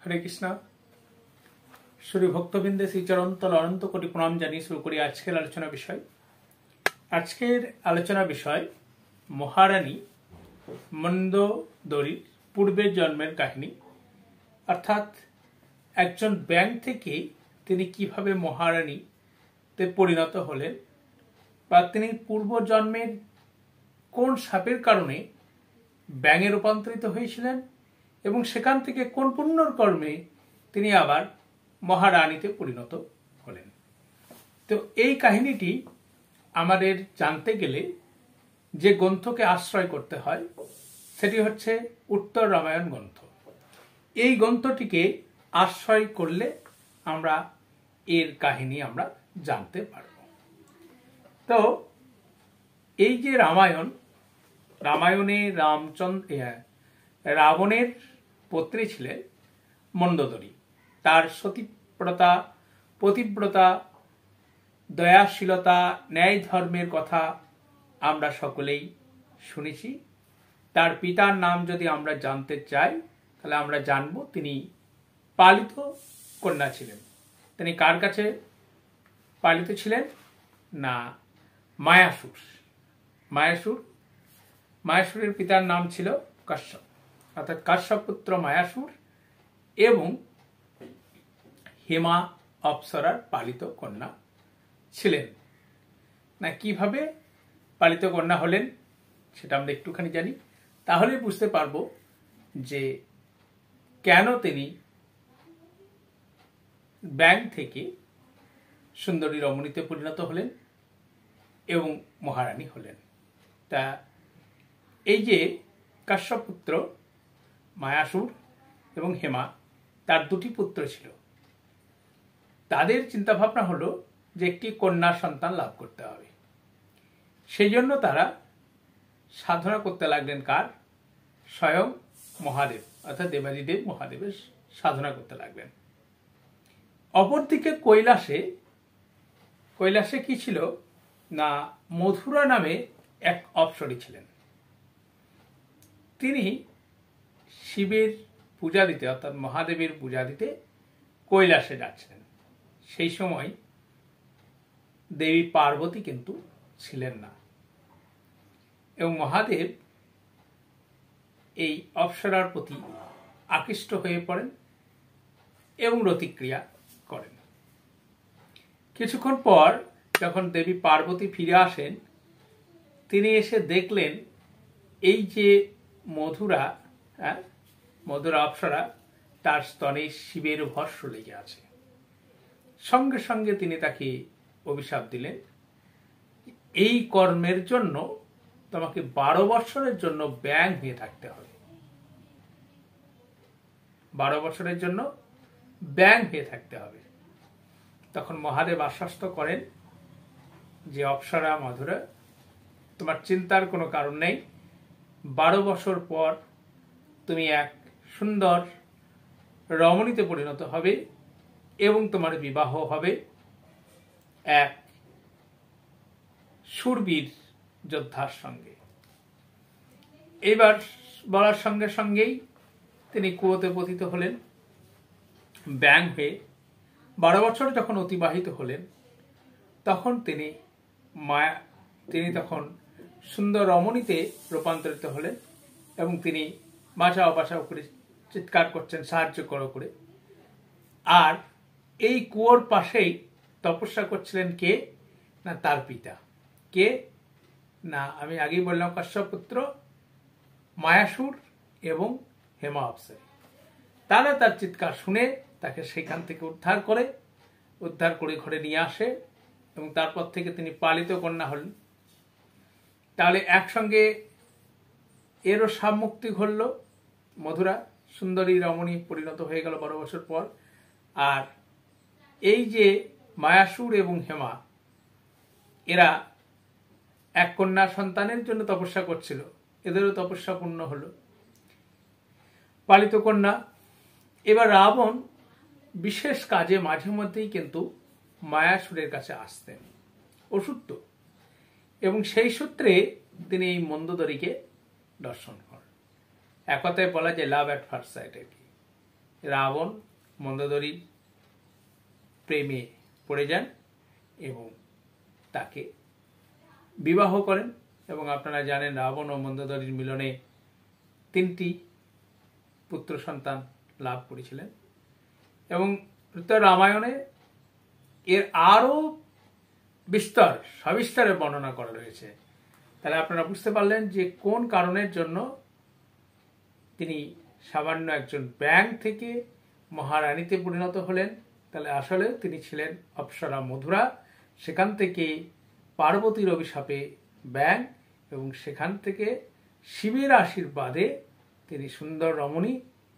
হরে কৃষ্ণ। শ্রী ভক্তবৃন্দে শ্রীচরণ তল অনন্ত কোটি প্রণাম জানিয়ে শুরু করি আজকের আলোচনা বিষয়। আজকের আলোচনা বিষয় মহারানী মন্দোদরীর পূর্বের জন্মের কাহিনী, অর্থাৎ একজন ব্যাঙ থেকে তিনি কিভাবে মহারানীতে পরিণত হলেন, বা তিনি পূর্বজন্মের কোন শাপের কারণে ব্যাঙে রূপান্তরিত হয়েছিলেন এবং সেখান থেকে কোন পুণ্যর কর্মে তিনি আবার মহারানীতে পরিণত হলেন। তো এই কাহিনীটি আমাদের জানতে গেলে যে গ্রন্থকে আশ্রয় করতে হয় সেটি হচ্ছে উত্তর রামায়ণ গ্রন্থ। এই গ্রন্থটিকে আশ্রয় করলে আমরা এর কাহিনী আমরা জানতে পারব। তো এই যে রামায়ণে রাবণের পত্নী ছিলেন মন্দোদরী। তার সতীব্রতা, পতিব্রতা, দয়াশীলতা, ন্যায় ধর্মের কথা আমরা সকলেই শুনেছি। তার পিতার নাম যদি আমরা জানতে চাই তাহলে আমরা জানব তিনি পালিত কন্যা ছিলেন। তিনি কার কাছে পালিত ছিলেন? না, মায়াসুরের পিতার নাম ছিল কাশ্যপ, অর্থাৎ কাশ্যপ পুত্র মায়াসুর এবং হেমা অপ্সরার পালিত কন্যা ছিলেন। না, কিভাবে পালিত কন্যা হলেন সেটা আমরা একটুখানি জানি, তাহলে বুঝতে পারবো যে কেন তিনি ব্যাঙ থেকে সুন্দরী রমণীতে পরিণত হলেন এবং মহারানী হলেন। তা এই যে কাশ্যপ পুত্র মায়াসুর এবং হেমা, তার দুটি পুত্র ছিল। তাদের চিন্তাভাবনা হলো যে একটি কন্যা সন্তান লাভ করতে হবে। সেই জন্য তারা সাধনা করতে লাগলেন কার? স্বয়ং মহাদেব, অর্থাৎ দেবাদিদেব মহাদেবের সাধনা করতে লাগলেন। অপরদিকে কৈলাসে কি ছিল না, মধুরা নামে এক অপ্সরী ছিলেন। তিনি শিবের পূজা দিতে, অর্থাৎ মহাদেবের পূজা দিতে কৈলাসে যাচ্ছিলেন। সেই সময় দেবী পার্বতী কিন্তু ছিলেন না এবং মহাদেব এই অপ্সরার প্রতি আকৃষ্ট হয়ে পড়েন এবং রতিক্রিয়া করেন। কিছুক্ষণ পর যখন দেবী পার্বতী ফিরে আসেন, তিনি এসে দেখলেন এই যে মধুরা অপ্সরা, তার স্তনে শিবের ভস্ম লেগে আছে। সঙ্গে সঙ্গে তিনি তাকে অভিশাপ দিলেন, এই কর্মের জন্য তোমাকে 12 বছরের জন্য ব্যাঙ হয়ে থাকতে হবে। 12 বছরের জন্য ব্যাঙ হয়ে থাকতে হবে। তখন মহাদেব আশ্বস্ত করেন যে অপ্সরা মধুরা, তোমার চিন্তার কোনো কারণ নেই। 12 বছর পর তুমি এক সুন্দর রমণীতে পরিণত হবে এবং তোমার বিবাহ হবে এক শূরবীর যোদ্ধার সঙ্গে। এবার বলার সঙ্গে সঙ্গেই তিনি কুয়োতে পতিত হলেন ব্যাঙ হয়ে। 12 বছর যখন অতিবাহিত হলেন তখন তিনি তখন সুন্দর রমণীতে রূপান্তরিত হলেন এবং তিনি বাঁচাও করে চিৎকার করছেন, সাহায্য করো করে। আর এই কুয়োর পাশেই তপস্যা করছিলেন কে? না, তার পিতা। কে? না, আমি আগেই বললাম কাশ্যপ পুত্র মায়াসুর এবং হেমা অপ্সরী। তারা তার চিৎকার শুনে তাকে সেখান থেকে উদ্ধার করে ঘরে নিয়ে আসে এবং তারপর থেকে তিনি পালিত কন্যা হলেন। তাহলে একসঙ্গে এরও শাপ মুক্তি ঘটল, মধুরা সুন্দরী রমণী পরিণত হয়ে গেল 12 বছর পর। আর এই যে মায়াসুর এবং হেমা, এরা এক কন্যা সন্তানের জন্য তপস্যা করছিল, এদেরও তপস্যা পূর্ণ হলো, পালিত কন্যা। এবার রাবণ বিশেষ কাজে মাঝে মধ্যেই কিন্তু মায়াসুরের কাছে আসতেন, অসুস্থ, এবং সেই সূত্রে তিনি এই মন্দোদরীকে দর্শন করেন। এক কথায় বলা যায় লাভ অ্যাট ফার্স্ট সাইট। রাবণ মন্দোদরীর প্রেমে পড়ে যান এবং তাকে বিবাহ করেন। এবং আপনারা জানেন রাবণ ও মন্দোদরীর মিলনে 3টি পুত্র সন্তান লাভ করেছিলেন। এবং রামায়ণে এর আরও সবিস্তারে বর্ণনা করা রয়েছে। তাহলে আপনারা বুঝতে পারলেন যে কোন কারণের জন্য তিনি সামান্য একজন ব্যাঙ থেকে মহারানীতে পরিণত হলেন। তাহলে আসলে তিনি ছিলেন অপ্সরা মধুরা, সেখান থেকে পার্বতীর অভিশাপে ব্যাঙ, এবং সেখান থেকে শিবের আশীর্বাদে তিনি সুন্দর রমণী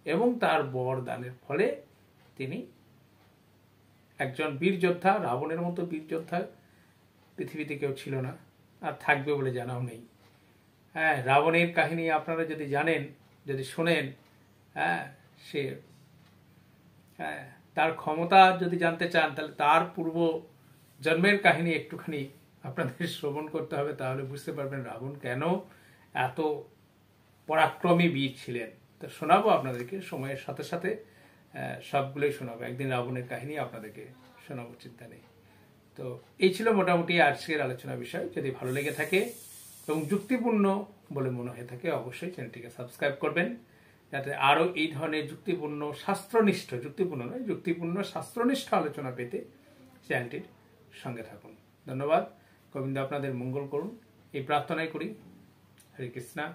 এবং তার বরদানের ফলে তিনি একজন বীর যোদ্ধা। রাবণের মতো বীর যোদ্ধা পৃথিবীতে কেউ ছিল না, আর থাকবে বলে জানাও নেই। হ্যাঁ, রাবণের কাহিনী আপনারা যদি জানেন, যদি শোনেন, সে তার ক্ষমতা যদি জানতে চান, তাহলে তার পূর্ব জন্মের কাহিনী একটুখানি আপনাদের শ্রবণ করতে হবে, তাহলে বুঝতে পারবেন রাবণ কেন এত পরাক্রমী বীর ছিলেন। তো শোনাবো আপনাদেরকে, সময়ের সাথে সাথে সবগুলোই শোনাবো। একদিন রাবণের কাহিনী আপনাদেরকে শোনাবো, চিন্তা নেই। তো এই ছিল মোটামুটি আজকের আলোচনার বিষয়। যদি ভালো লেগে থাকে এবং যুক্তিপূর্ণ বলে মনে হয়ে থাকে, অবশ্যই চ্যানেলটিকে সাবস্ক্রাইব করবেন, যাতে আরও এই ধরনের যুক্তিপূর্ণ শাস্ত্রনিষ্ঠ আলোচনা পেতে চ্যানেলটির সঙ্গে থাকুন। ধন্যবাদ। গোবিন্দ আপনাদের মঙ্গল করুন, এই প্রার্থনাই করি। হরে কৃষ্ণা।